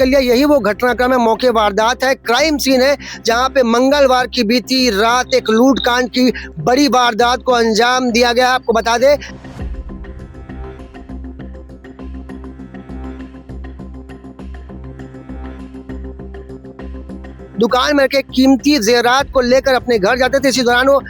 कर लिया। यही वो घटनाक्रम है, मौके वारदात है, क्राइम सीन है, जहां पे मंगलवार की बीती रात एक लूटकांड की बड़ी वारदात को अंजाम दिया गया। आपको बता दें, दुकान में रखे कीमती जेवरात को लेकर अपने घर जाते थे। इसी दौरान वो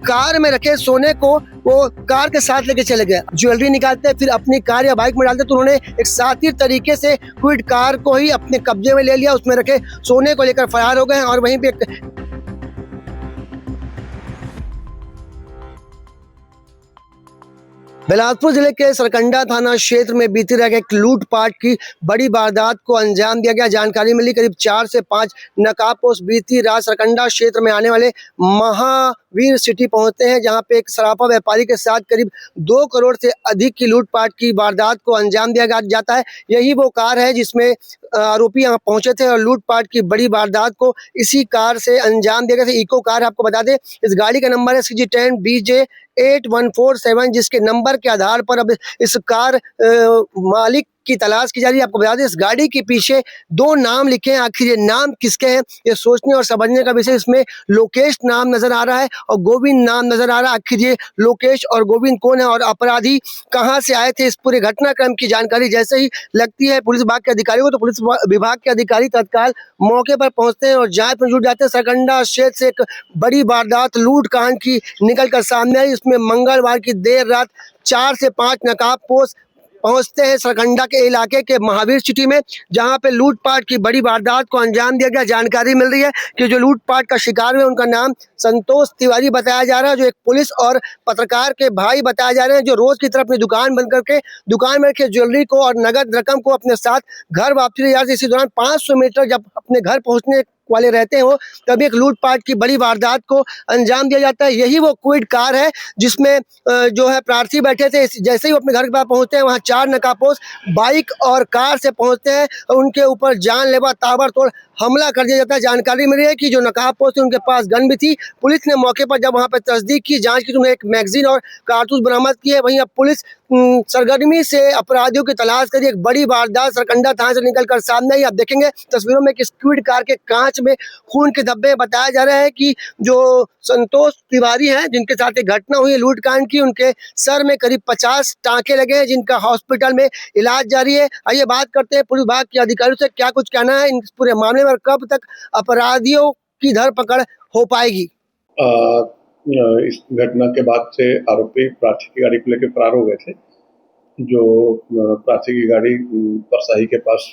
कार में रखे सोने को वो कार के साथ लेके चले गए। ज्वेलरी निकालते फिर अपनी कार या बाइक में डालते, तो उन्होंने एक शातिर तरीके से क्विड कार को ही अपने कब्जे में ले लिया। उसमें रखे सोने को लेकर फरार हो गए और वहीं पे बिलासपुर जिले के सरकंडा थाना क्षेत्र में बीती रात एक लूटपाट की बड़ी वारदात को अंजाम दिया गया। जानकारी मिली करीब 4 से 5 नकाबपोश बीती रात सरकंडा क्षेत्र में आने वाले महावीर सिटी पहुंचते हैं, जहां पे एक सराफा व्यापारी के साथ करीब 2 करोड़ से अधिक की लूटपाट की वारदात को अंजाम दिया जाता है। यही वो कार है जिसमें आरोपी यहाँ पहुंचे थे और लूटपाट की बड़ी वारदात को इसी कार से अंजाम दिया गया था। इको कार, आपको बता दें, इस गाड़ी का नंबर है CG10BJ 8147, जिसके नंबर के आधार पर अब इस कार मालिक की तलाश की जा रही है। आपको बता दें, इस गाड़ी के पीछे 2 नाम लिखे हैं। आखिर ये नाम किसके हैं, ये सोचने और समझने का विषय। इसमें लोकेश नाम नजर आ रहा है और गोविंद नाम नजर आ रहा है। आखिर ये लोकेश और गोविंद कौन है और अपराधी कहां से आए थे, इस पूरे घटनाक्रम की जानकारी जैसे ही लगती है पुलिस विभाग के अधिकारियों को, तो पुलिस विभाग के अधिकारी तत्काल मौके पर पहुंचते हैं और जांच में जुट जाते हैं। सरकंडा क्षेत्र से एक बड़ी वारदात लूट कांड की निकल कर सामने आई। इसमें मंगलवार की देर रात 4 से 5 नकाबपोश पहुंचते हैं सरकंडा के इलाके के महावीर सिटी में, जहां पे लूटपाट की बड़ी वारदात को अंजाम दिया गया। जानकारी मिल रही है कि जो लूटपाट का शिकार हुए उनका नाम संतोष तिवारी बताया जा रहा है, जो एक पुलिस और पत्रकार के भाई बताया जा रहे हैं, जो रोज की तरह अपनी दुकान बंद करके दुकान में रखे ज्वेलरी को और नगद रकम को अपने साथ घर वापसी ले जा रहे थे। इसी दौरान 500 मीटर जब अपने घर पहुंचने वाले रहते हो तभी एक लूटपाट की बड़ी वारदात को अंजाम दिया जाता है। यही वो क्विड कार है जिसमें जो है प्रार्थी बैठे थे। जैसे ही वो अपने घर के पास पहुंचते हैं, वहां 4 नकाबपोश बाइक और कार से पहुंचते हैं और उनके ऊपर जानलेवा ताबड़तोड़ हमला कर दिया जाता है। जानकारी मिली है कि जो नकाबपोश थे उनके पास गन भी थी। पुलिस ने मौके पर जब वहां पर तस्दीक की, जांच की, तो उन्हें एक मैगजीन और कारतूस बरामद की है। वहीं अब पुलिस सरगर्मी से अपराधियों की तलाश करी। एक बड़ी वारदात सरकंडा थाना से निकलकर सामने आई। आप देखेंगे तस्वीरों में कि स्क्विड कार के कांच में खून के धब्बे। बताया जा रहा है कि जो संतोष तिवारी हैं, जिनके साथ एक घटना हुई लूटकांड की, उनके सर में करीब 50 टांके लगे हैं, जिनका हॉस्पिटल में इलाज जारी है। आइए बात करते हैं पुलिस विभाग के अधिकारियों से, क्या कुछ कहना है इस पूरे मामले में और कब तक अपराधियों की धरपकड़ हो पाएगी। इस घटना के बाद से आरोपी प्रार्थी की गाड़ी को लेकर फरार हो गए थे। जो प्रार्थी की गाड़ी परसाही के पास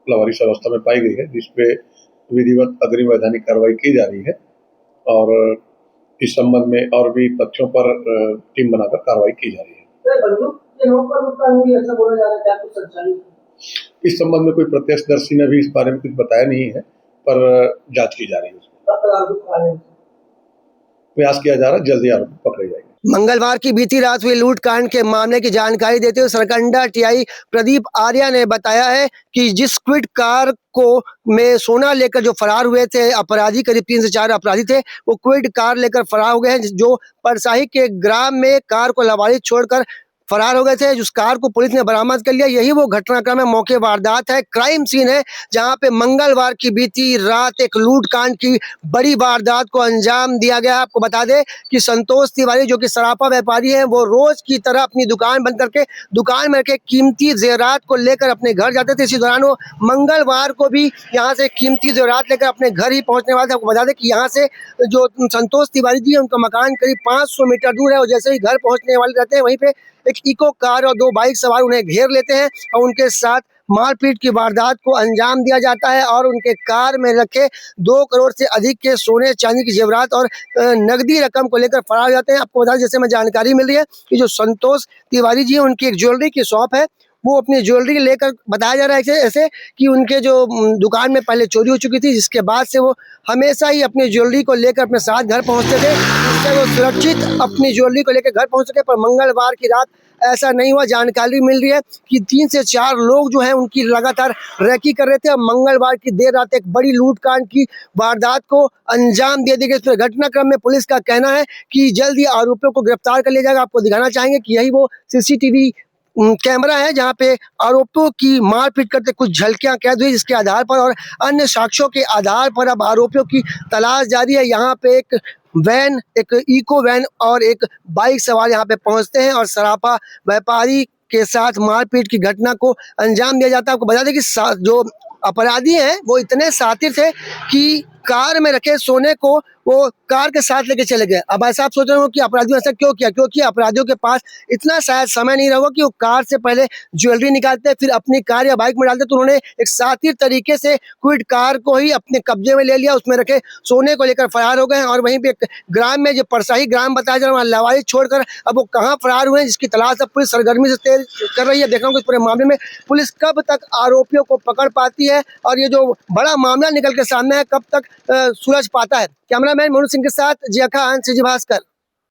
लावारिस अवस्था में पाई गई है, जिसपे विधिवत अग्रिम वैधानिक कार्रवाई की जा रही है और इस संबंध में और भी तथ्यों पर टीम बनाकर कार्रवाई की जा रही है। इस संबंध में कोई प्रत्यक्षदर्शी ने भी इस बारे में कुछ बताया नहीं है, पर जांच की जा रही है। प्रयास किया जा रहा है, जल्दी आरोपी पकड़े जाएंगे। मंगलवार की बीती रात हुई लूटकांड के मामले की जानकारी देते हुए सरकंडा टीआई प्रदीप आर्या ने बताया है कि जिस क्विड कार को में सोना लेकर जो फरार हुए थे अपराधी, करीब 3 से 4 अपराधी थे, वो क्विड कार लेकर फरार हो गए हैं। जो परसाही के ग्राम में कार को लवारिस छोड़कर फरार हो गए थे, उस कार को पुलिस ने बरामद कर लिया। यही वो घटनाक्रम है, मौके वारदात है, क्राइम सीन है, जहां पे मंगलवार की बीती रात एक लूटकांड की बड़ी वारदात को अंजाम दिया गया। आपको बता दें कि संतोष तिवारी, जो कि सराफा व्यापारी हैं, वो रोज की तरह अपनी दुकान बंद करके दुकान में रखे कीमती जेवरात को लेकर अपने घर जाते थे। इसी दौरान वो मंगलवार को भी यहाँ से कीमती जेवरात लेकर अपने घर ही पहुंचने वाले थे। आपको बता दें कि यहाँ से जो संतोष तिवारी जी है, उनका मकान करीब 500 मीटर दूर है और जैसे ही घर पहुंचने वाले रहते हैं, वहीं पे एक इको कार और 2 बाइक सवार उन्हें घेर लेते हैं और उनके साथ मारपीट की वारदात को अंजाम दिया जाता है और उनके कार में रखे 2 करोड़ से अधिक के सोने चांदी की जेवरात और नकदी रकम को लेकर फरार हो जाते हैं। आपको बता दें, जैसे मैं जानकारी मिल रही है कि जो संतोष तिवारी जी हैं, उनकी एक ज्वेलरी की शॉप है। वो अपनी ज्वेलरी लेकर, बताया जा रहा है ऐसे कि उनके जो दुकान में पहले चोरी हो चुकी थी, जिसके बाद से वो हमेशा ही अपनी ज्वेलरी को लेकर अपने साथ घर पहुंचते थे, जिससे वो सुरक्षित अपनी ज्वेलरी को लेकर घर पहुंच सके। पर मंगलवार की रात ऐसा नहीं हुआ। जानकारी मिल रही है कि 3 से 4 लोग जो हैं उनकी लगातार रैकी कर रहे थे और मंगलवार की देर रात एक बड़ी लूटकांड की वारदात को अंजाम दे दी गई। इस घटनाक्रम में पुलिस का कहना है कि जल्द ही आरोपियों को गिरफ्तार कर लिया जाएगा। आपको दिखाना चाहेंगे कि यही वो CCTV कैमरा है जहां पे आरोपियों की मारपीट करते कुछ झलकियां कैद हुई, जिसके आधार पर और अन्य साक्ष्यों के आधार पर अब आरोपियों की तलाश जारी है। यहाँ पे एक वैन, एक इको वैन और एक बाइक सवार यहाँ पे पहुंचते हैं और सराफा व्यापारी के साथ मारपीट की घटना को अंजाम दिया जाता है। आपको बता दें कि जो अपराधी हैं वो इतने शातिर थे कि कार में रखे सोने को वो कार के साथ लेके चले गए। अब ऐसा आप सोच रहे हो कि अपराधियों ने ऐसा क्यों किया, क्योंकि अपराधियों के पास इतना शायद समय नहीं रहा कि वो कार से पहले ज्वेलरी निकालते फिर अपनी कार या बाइक में डालते, तो उन्होंने एक शातिर तरीके से क्विड कार को ही अपने कब्जे में ले लिया, उसमें रखे सोने को लेकर फरार हो गए हैं। और वहीं पे एक ग्राम में जो परसाही ग्राम बताया जा रहा है वहाँ लावारिस छोड़कर अब वो कहाँ फरार हुए हैं, जिसकी तलाश अब पुलिस सरगर्मी से तेज कर रही है। देखना होगा इस पूरे मामले में पुलिस कब तक आरोपियों को पकड़ पाती है और ये जो बड़ा मामला निकल के सामने है कब तक सुलझ पाता है। कैमरामैन मनोज सिंह के साथ जिया खान, सीजी भास्कर।